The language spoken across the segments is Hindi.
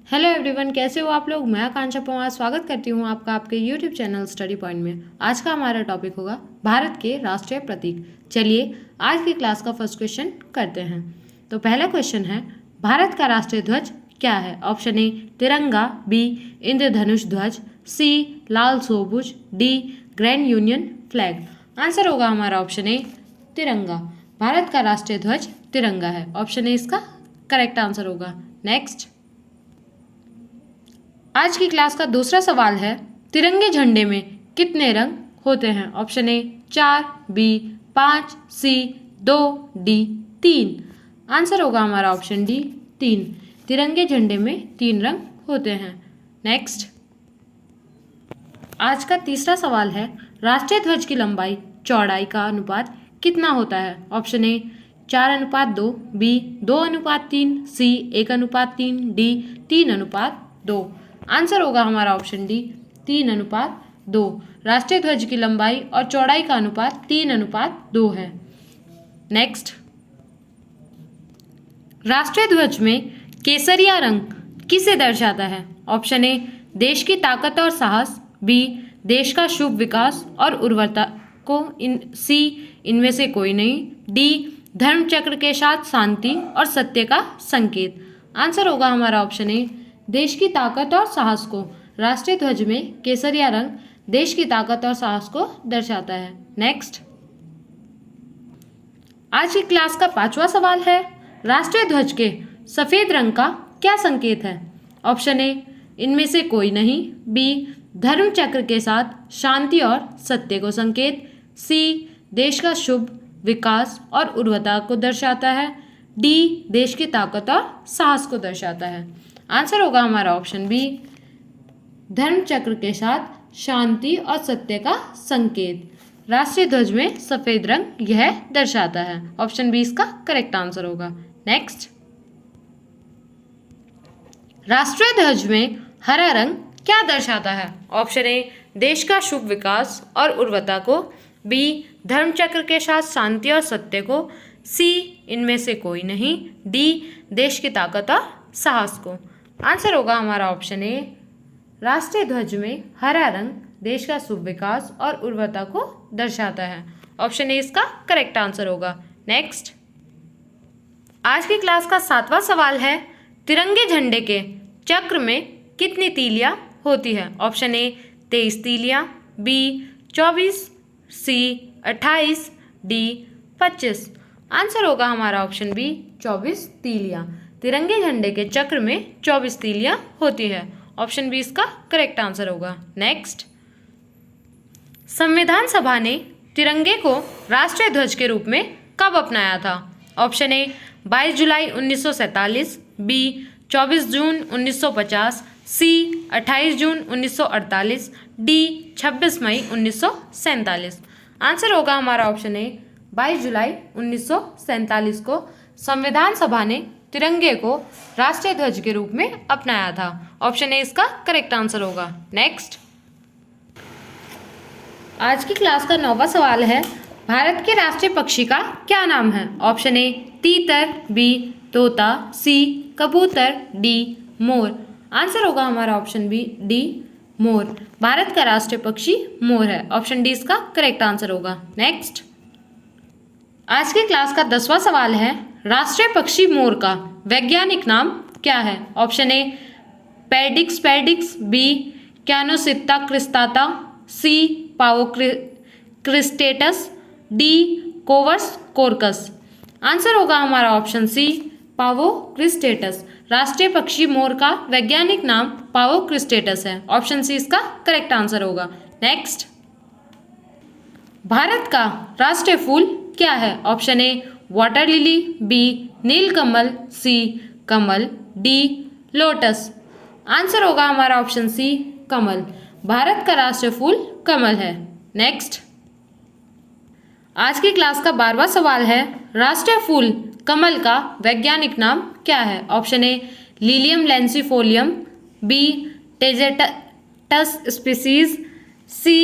हेलो एवरीवन, कैसे हो आप लोग। मैं आकांक्षा पवार स्वागत करती हूँ आपका आपके यूट्यूब चैनल स्टडी पॉइंट में। आज का हमारा टॉपिक होगा भारत के राष्ट्रीय प्रतीक। चलिए आज की क्लास का फर्स्ट क्वेश्चन करते हैं। तो पहला क्वेश्चन है, भारत का राष्ट्रीय ध्वज क्या है। ऑप्शन ए तिरंगा, बी इंद्रधनुष ध्वज, सी लाल सोबुज, D grand union flag. Answer होगा हमारा ऑप्शन ए तिरंगा। भारत का राष्ट्रीय ध्वज तिरंगा है। ऑप्शन ए इसका करेक्ट आंसर होगा। नेक्स्ट, आज की क्लास का दूसरा सवाल है, तिरंगे झंडे में कितने रंग होते हैं। Option A 4, B 5, C 2, D 3। Answer होगा हमारा ऑप्शन डी 3। तिरंगे झंडे में 3 रंग होते हैं। नेक्स्ट, आज का तीसरा सवाल है, राष्ट्रीय ध्वज की लंबाई चौड़ाई का अनुपात कितना होता है। Option A 4:2, B 2:3, C 1:3, D 3:2। Answer होगा हमारा ऑप्शन डी 3:2। राष्ट्रीय ध्वज की लंबाई और चौड़ाई का अनुपात 3:2 है। नेक्स्ट, राष्ट्रीय ध्वज में केसरिया रंग किसे दर्शाता है। ऑप्शन ए देश की ताकत और साहस, बी देश का शुभ विकास और उर्वरता को, सी इनमें से कोई नहीं, डी धर्म चक्र के साथ शांति और सत्य का संकेत। आंसर होगा हमारा ऑप्शन ए देश की ताकत और साहस को। राष्ट्रीय ध्वज में केसरिया रंग देश की ताकत और साहस को दर्शाता है। नेक्स्ट, आज की क्लास का पांचवा सवाल है, राष्ट्रीय ध्वज के सफेद रंग का क्या संकेत है। ऑप्शन ए इनमें से कोई नहीं, बी धर्म चक्र के साथ शांति और सत्य को संकेत, सी देश का शुभ विकास और उर्वरता को दर्शाता है, डी देश की ताकत और साहस को दर्शाता है। आंसर होगा हमारा ऑप्शन बी धर्म चक्र के साथ शांति और सत्य का संकेत। राष्ट्रीय ध्वज में सफेद रंग यह दर्शाता है। ऑप्शन बी इसका करेक्ट आंसर होगा। नेक्स्ट, राष्ट्रीय ध्वज में हरा रंग क्या दर्शाता है। ऑप्शन ए देश का शुभ विकास और उर्वरता को, बी धर्म चक्र के साथ शांति और सत्य को, सी इनमें से कोई नहीं, डी देश की ताकत और साहस को। आंसर होगा हमारा ऑप्शन ए राष्ट्रीय ध्वज में हरा रंग देश का शुभ विकास और उर्वरता को दर्शाता है। ऑप्शन ए इसका करेक्ट आंसर होगा। नेक्स्ट, आज की क्लास का सातवां सवाल है, तिरंगे झंडे के चक्र में कितनी तीलियां होती है। ऑप्शन ए 23 तीलियां, बी 24, सी 28, डी 25। आंसर होगा हमारा ऑप्शन बी 24 तीलियां। तिरंगे झंडे के चक्र में 24 तीलियां होती है। ऑप्शन बी इसका करेक्ट आंसर होगा। नेक्स्ट, संविधान सभा ने तिरंगे को राष्ट्रीय ध्वज के रूप में कब अपनाया था। ऑप्शन ए 22 जुलाई 1947, बी 24 जून 1950, सी 28 जून 1948, डी 26 मई 1947। आंसर होगा हमारा ऑप्शन ए 22 जुलाई 1947 को संविधान सभा ने तिरंगे को राष्ट्रीय ध्वज के रूप में अपनाया था। ऑप्शन ए इसका करेक्ट आंसर होगा। नेक्स्ट, आज की क्लास का 9वां सवाल है, भारत के राष्ट्रीय पक्षी का क्या नाम है। ऑप्शन ए तीतर, बी तोता, सी कबूतर, डी मोर। आंसर होगा हमारा ऑप्शन बी डी मोर। भारत का राष्ट्रीय पक्षी मोर है। ऑप्शन डी इसका करेक्ट आंसर होगा। नेक्स्ट, आज की क्लास का 10वां सवाल है, राष्ट्रीय पक्षी मोर का वैज्ञानिक नाम क्या है। Option A Perdix perdix, B Cyanocitta cristata, C Pavo cristatus, D Corvus corax. Answer होगा हमारा ऑप्शन सी पावो क्रिस्टेटस। राष्ट्रीय पक्षी मोर का वैज्ञानिक नाम पावो क्रिस्टेटस है। ऑप्शन सी इसका करेक्ट आंसर होगा। नेक्स्ट, भारत का राष्ट्रीय फूल क्या है। Option A water lily, B नीलकमल, सी कमल, डी लोटस। आंसर होगा हमारा ऑप्शन सी कमल। भारत का राष्ट्रीय फूल कमल है। नेक्स्ट, आज की क्लास का 12वां सवाल है, राष्ट्रीय फूल कमल का वैज्ञानिक नाम क्या है। Option A Lilium lancifolium, B Tagetes species, C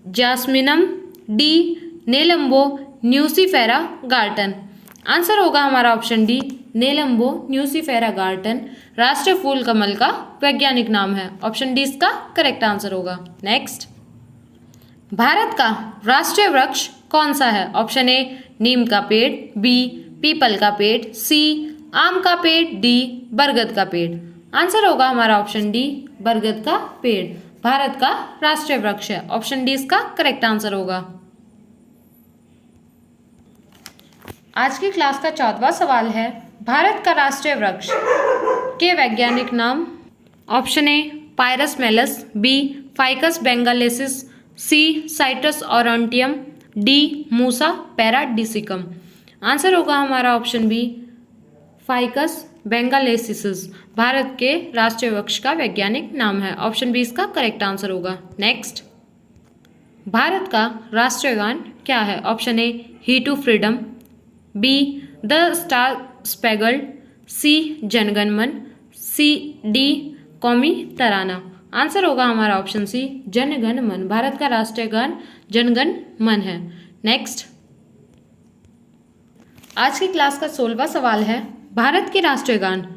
Jasminum, D Nelumbo nucifera Gaertn. Answer होगा हमारा option D Nelumbo nucifera Gaertn राष्ट्रीय फूल कमल का वैज्ञानिक नाम है। ऑप्शन डी इसका करेक्ट आंसर होगा। नेक्स्ट, भारत का राष्ट्रीय वृक्ष कौन सा है? ऑप्शन ए नीम का पेड़, बी पीपल का पेड़, सी आम का पेड़, डी बरगद का पेड़। आंसर होगा हमारा ऑप्शन डी बरगद का पेड़ भारत का राष्ट्रीय वृक्ष है। ऑप्शन डी इसका करेक्ट आंसर होगा। आज की क्लास का 14वां सवाल है, भारत का राष्ट्रीय वृक्ष के वैज्ञानिक नाम। Option A Pyrus malus, B Ficus bengalensis, C Citrus aurantium, D Musa paradisiaca. Answer होगा हमारा option B Ficus bengalensis Bharat के राष्ट्रीय वृक्ष का वैज्ञानिक नाम है। ऑप्शन बी इसका करेक्ट आंसर होगा। नेक्स्ट, भारत का राष्ट्रीय गान क्या है? ऑप्शन ए ही to freedom, B the star spangled, C Jana Gana Mana, C D कौमी तराना। आंसर होगा हमारा ऑप्शन सी जनगण मन। भारत का राष्ट्रीय गान जनगण मन है। नेक्स्ट, आज की क्लास का 16वां सवाल है, भारत के राष्ट्रीय गान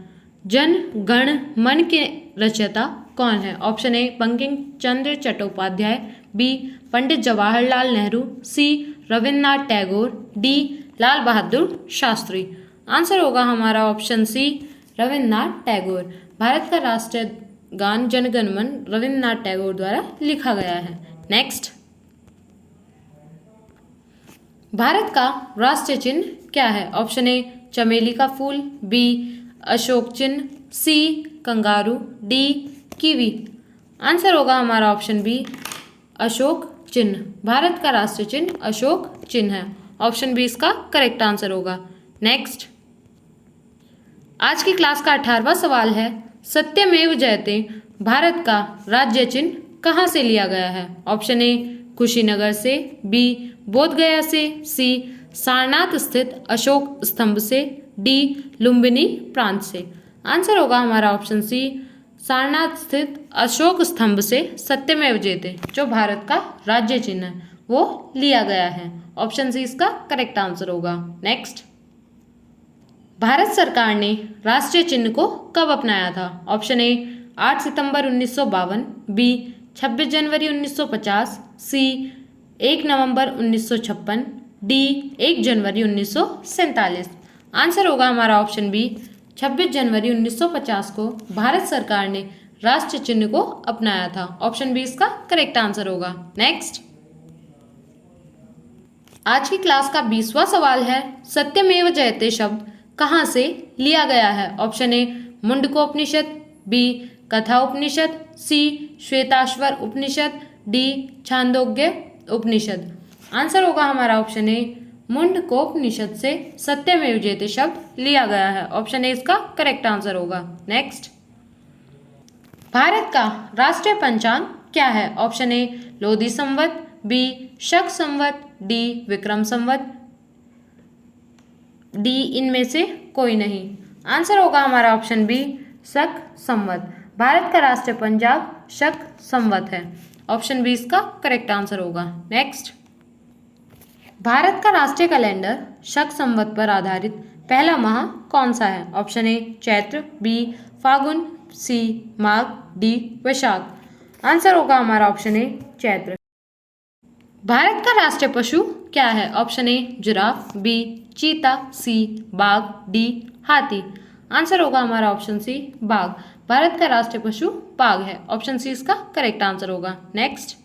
जन गण मन के रचयिता कौन है? Option A Bankim Chandra Chattopadhyay, B Pandit Jawaharlal Nehru, C Rabindranath Tagore, D Lal Bahadur Shastri. Answer होगा हमारा ऑप्शन सी रविन्द्रनाथ टैगोर। भारत का राष्ट्रीय गान जनगण मन रविन्द्रनाथ टैगोर द्वारा लिखा गया है। नेक्स्ट, भारत का राष्ट्रीय चिन्ह क्या है? ऑप्शन ए चमेली का फूल, बी अशोक चिन्ह, सी कंगारू, डी कीवी। आंसर होगा हमारा ऑप्शन बी अशोक चिन्ह। भारत का राष्ट्रीय चिन्ह अशोक चिन्ह है। ऑप्शन बी इसका करेक्ट आंसर होगा। नेक्स्ट, आज की क्लास का 18वां सवाल है, सत्यमेव जयते भारत का राज्य चिन्ह कहाँ से लिया गया है? ऑप्शन ए कुशीनगर से, बी बोधगया से, सी सारनाथ स्थित अशोक स्तंभ से, डी लुम्बिनी प्रांत से। आंसर होगा हमारा ऑप्शन सी सारनाथ स्थित अशोक स्तंभ से सत्यमेव जयते जो भारत का राज्य चिन्ह है वो लिया गया है। ऑप्शन सी इसका करेक्ट आंसर होगा। नेक्स्ट, भारत सरकार ने राष्ट्रीय चिन्ह को कब अपनाया था? ऑप्शन ए 8 सितंबर 1952, बी 26 जनवरी 1950, सी 1 नवंबर 1956, डी 1 जनवरी 1947। आंसर होगा हमारा ऑप्शन बी 26 जनवरी 1950 को भारत सरकार ने राष्ट्रीय चिन्ह को अपनाया था। ऑप्शन बी इसका करेक्ट आंसर होगा। नेक्स्ट, आज की क्लास का 20वां सवाल है, सत्यमेव जयते शब्द कहाँ से लिया गया है? ऑप्शन ए मुंडकोपनिषद, बी कथा उपनिषद, सी श्वेताश्वर उपनिषद, डी छांदोग्य उपनिषद। आंसर होगा हमारा ऑप्शन ए मुंडकोपनिषद से सत्यमेव जयते शब्द लिया गया है। ऑप्शन ए इसका करेक्ट आंसर होगा। नेक्स्ट, भारत का राष्ट्रीय पंचांग क्या है? Option A Lodhi Samvat, B Shaka Samvat, D Vikram Samvat, D इनमें से कोई नहीं। आंसर होगा हमारा ऑप्शन बी शक संवत। भारत का राष्ट्रीय पंचांग शक संवत है। ऑप्शन बी इसका करेक्ट आंसर होगा। नेक्स्ट, भारत का राष्ट्रीय कैलेंडर शक संवत पर आधारित पहला माह कौन सा है? Option A Chaitra, B Phagun, C Magh, D Vaishakh. Answer होगा हमारा ऑप्शन ए चैत्र। भारत का राष्ट्रीय पशु क्या है? ऑप्शन ए जिराफ, बी चीता, सी बाघ, डी हाथी। आंसर होगा हमारा ऑप्शन सी बाघ। भारत का राष्ट्रीय पशु बाघ है। ऑप्शन सी इसका करेक्ट आंसर होगा। नेक्स्ट,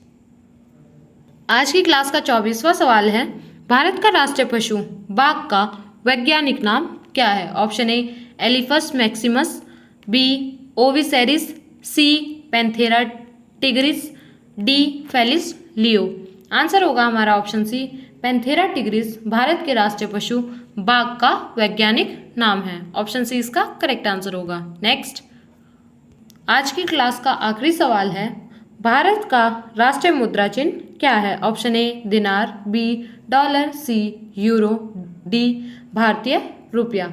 आज की क्लास का 24वां सवाल है, भारत का राष्ट्रीय पशु बाघ का वैज्ञानिक नाम क्या है? Option A Elephas maximus, B Ovis aries, C Panthera tigris, D Felis leo. Answer होगा हमारा option C Panthera tigris Bharat के राष्ट्रीय पशु बाघ का वैज्ञानिक नाम है। ऑप्शन सी इसका करेक्ट आंसर होगा। नेक्स्ट, आज की क्लास का आखिरी सवाल है, भारत का राष्ट्रीय मुद्रा चिन्ह क्या है? ऑप्शन ए दिनार, बी डॉलर, सी यूरो, डी भारतीय रुपया।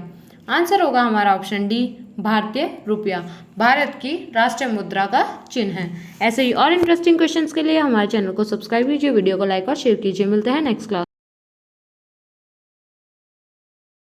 आंसर होगा हमारा ऑप्शन डी भारतीय रुपया भारत की राष्ट्रीय मुद्रा का चिन्ह है। ऐसे ही और इंटरेस्टिंग क्वेश्चंस के लिए हमारे चैनल को सब्सक्राइब कीजिए, वीडियो को लाइक और शेयर कीजिए। मिलते हैं नेक्स्ट क्लास।